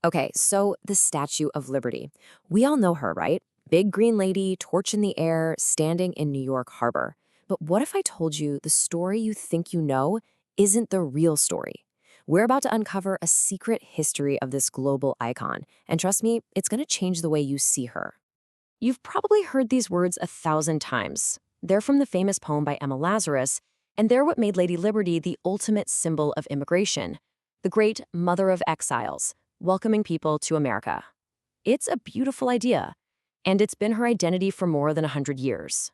Okay, so the Statue of Liberty. We all know her, right? Big green lady, torch in the air, standing in New York Harbor. But what if I told you the story you think you know isn't the real story? We're about to uncover a secret history of this global icon, and trust me, it's going to change the way you see her. You've probably heard these words 1,000 times. They're from the famous poem by Emma Lazarus, and they're what made Lady Liberty the ultimate symbol of immigration, the great mother of exiles, welcoming people to America. It's a beautiful idea, and it's been her identity for more than 100 years.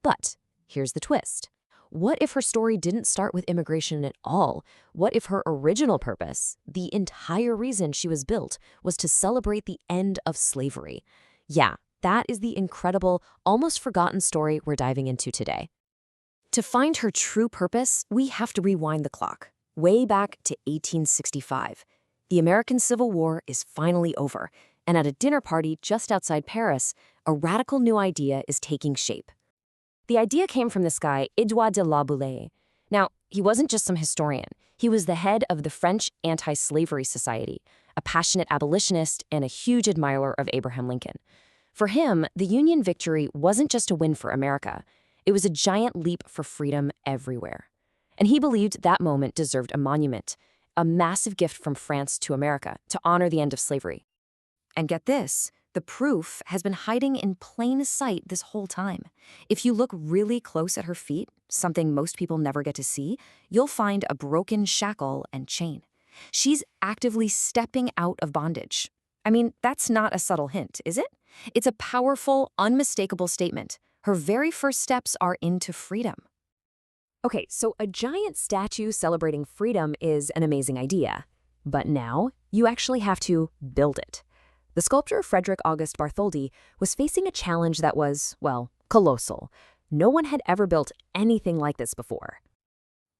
But here's the twist. What if her story didn't start with immigration at all? What if her original purpose, the entire reason she was built, was to celebrate the end of slavery? Yeah, that is the incredible, almost forgotten story we're diving into today. To find her true purpose, we have to rewind the clock, way back to 1865. The American Civil War is finally over, and at a dinner party just outside Paris, a radical new idea is taking shape. The idea came from this guy, Edouard de la Boulaye. Now, he wasn't just some historian. He was the head of the French Anti-Slavery Society, a passionate abolitionist and a huge admirer of Abraham Lincoln. For him, the Union victory wasn't just a win for America. It was a giant leap for freedom everywhere. And he believed that moment deserved a monument, a massive gift from France to America to honor the end of slavery. And get this, the proof has been hiding in plain sight this whole time. If you look really close at her feet, something most people never get to see, you'll find a broken shackle and chain. She's actively stepping out of bondage. I mean, that's not a subtle hint, is it? It's a powerful, unmistakable statement. Her very first steps are into freedom. Okay, so a giant statue celebrating freedom is an amazing idea. But now, you actually have to build it. The sculptor Frederick August Bartholdi was facing a challenge that was, well, colossal. No one had ever built anything like this before.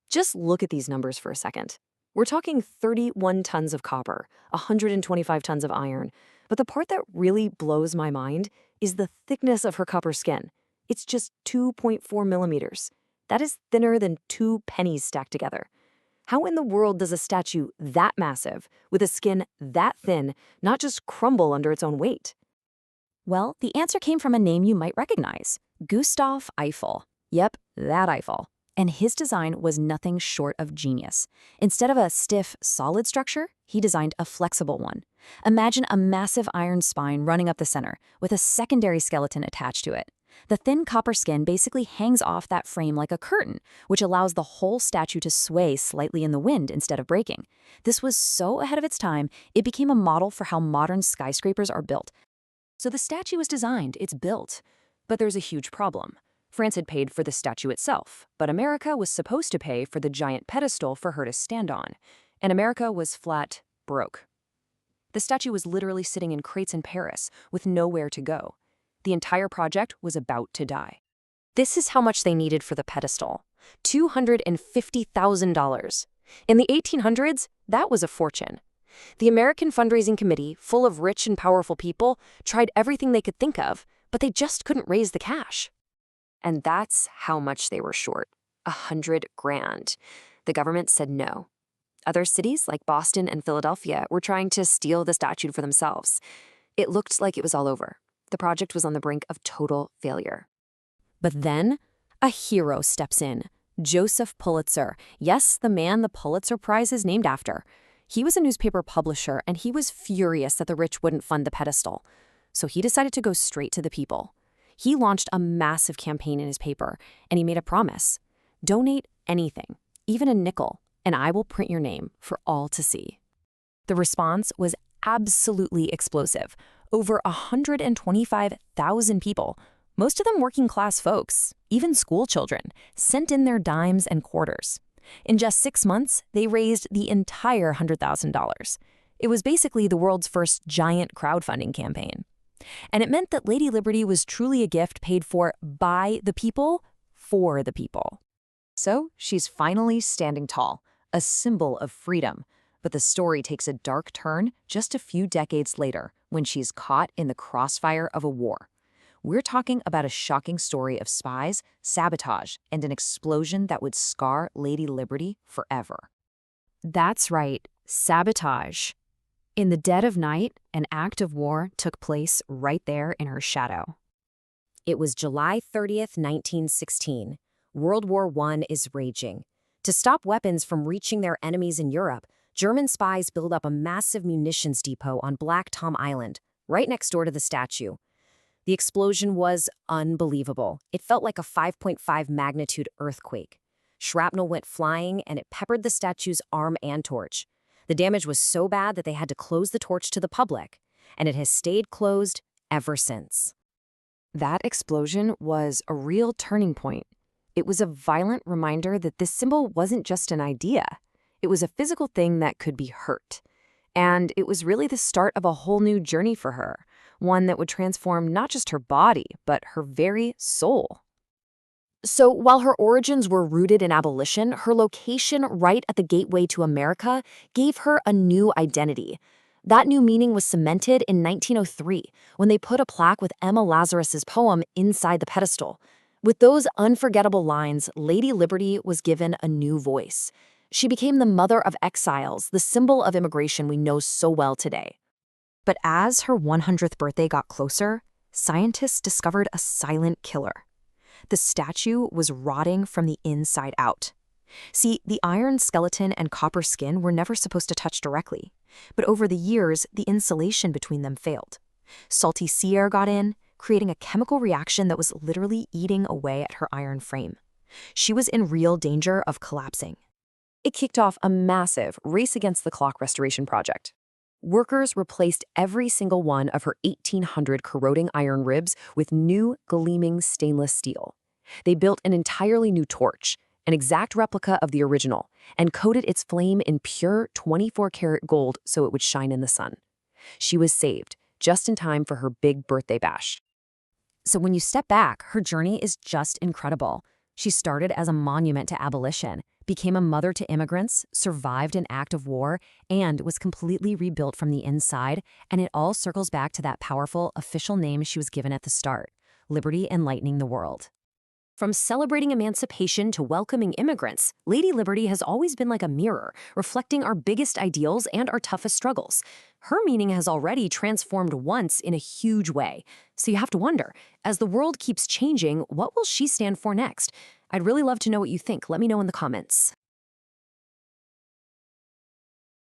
Just look at these numbers for a second. We're talking 31 tons of copper, 125 tons of iron. But the part that really blows my mind is the thickness of her copper skin. It's just 2.4 millimeters. That is thinner than 2 pennies stacked together. How in the world does a statue that massive, with a skin that thin, not just crumble under its own weight? Well, the answer came from a name you might recognize, Gustave Eiffel. Yep, that Eiffel. And his design was nothing short of genius. Instead of a stiff, solid structure, he designed a flexible one. Imagine a massive iron spine running up the center, with a secondary skeleton attached to it. The thin copper skin basically hangs off that frame like a curtain, which allows the whole statue to sway slightly in the wind instead of breaking. This was so ahead of its time, it became a model for how modern skyscrapers are built. So the statue was designed, it's built. But there's a huge problem. France had paid for the statue itself, but America was supposed to pay for the giant pedestal for her to stand on. And America was flat broke. The statue was literally sitting in crates in Paris, with nowhere to go. The entire project was about to die. This is how much they needed for the pedestal: $250,000. In the 1800s, that was a fortune. The American Fundraising Committee, full of rich and powerful people, tried everything they could think of, but they just couldn't raise the cash. And that's how much they were short: $100,000. The government said no. Other cities, like Boston and Philadelphia, were trying to steal the statue for themselves. It looked like it was all over. The project was on the brink of total failure. But then, a hero steps in. Joseph Pulitzer. Yes, the man the Pulitzer Prize is named after. He was a newspaper publisher, and he was furious that the rich wouldn't fund the pedestal. So he decided to go straight to the people. He launched a massive campaign in his paper, and he made a promise. Donate anything, even a nickel, and I will print your name for all to see. The response was absolutely explosive. Over 125,000 people, most of them working-class folks, even school children, sent in their dimes and quarters. In just 6 months, they raised the entire $100,000. It was basically the world's first giant crowdfunding campaign. And it meant that Lady Liberty was truly a gift paid for by the people, for the people. So she's finally standing tall, a symbol of freedom. But the story takes a dark turn just a few decades later, when she's caught in the crossfire of a war. We're talking about a shocking story of spies, sabotage, and an explosion that would scar Lady Liberty forever. That's right, sabotage. In the dead of night, an act of war took place right there in her shadow. It was July 30th, 1916. World War I is raging. To stop weapons from reaching their enemies in Europe, German spies build up a massive munitions depot on Black Tom Island, right next door to the statue. The explosion was unbelievable. It felt like a 5.5 magnitude earthquake. Shrapnel went flying, and it peppered the statue's arm and torch. The damage was so bad that they had to close the torch to the public, and it has stayed closed ever since. That explosion was a real turning point. It was a violent reminder that this symbol wasn't just an idea. It was a physical thing that could be hurt. And it was really the start of a whole new journey for her, one that would transform not just her body, but her very soul. So, while her origins were rooted in abolition, her location right at the gateway to America gave her a new identity. That new meaning was cemented in 1903 when they put a plaque with Emma Lazarus's poem inside the pedestal. With those unforgettable lines, Lady Liberty was given a new voice. She became the mother of exiles, the symbol of immigration we know so well today. But as her 100th birthday got closer, scientists discovered a silent killer. The statue was rotting from the inside out. See, the iron skeleton and copper skin were never supposed to touch directly, but over the years, the insulation between them failed. Salty sea air got in, creating a chemical reaction that was literally eating away at her iron frame. She was in real danger of collapsing. It kicked off a massive race-against-the-clock restoration project. Workers replaced every single one of her 1,800 corroding iron ribs with new, gleaming stainless steel. They built an entirely new torch, an exact replica of the original, and coated its flame in pure 24-karat gold so it would shine in the sun. She was saved, just in time for her big birthday bash. So when you step back, her journey is just incredible. She started as a monument to abolition, became a mother to immigrants, survived an act of war, and was completely rebuilt from the inside, and it all circles back to that powerful official name she was given at the start: Liberty Enlightening the World. From celebrating emancipation to welcoming immigrants, Lady Liberty has always been like a mirror, reflecting our biggest ideals and our toughest struggles. Her meaning has already transformed once in a huge way. So you have to wonder, as the world keeps changing, what will she stand for next? I'd really love to know what you think. Let me know in the comments.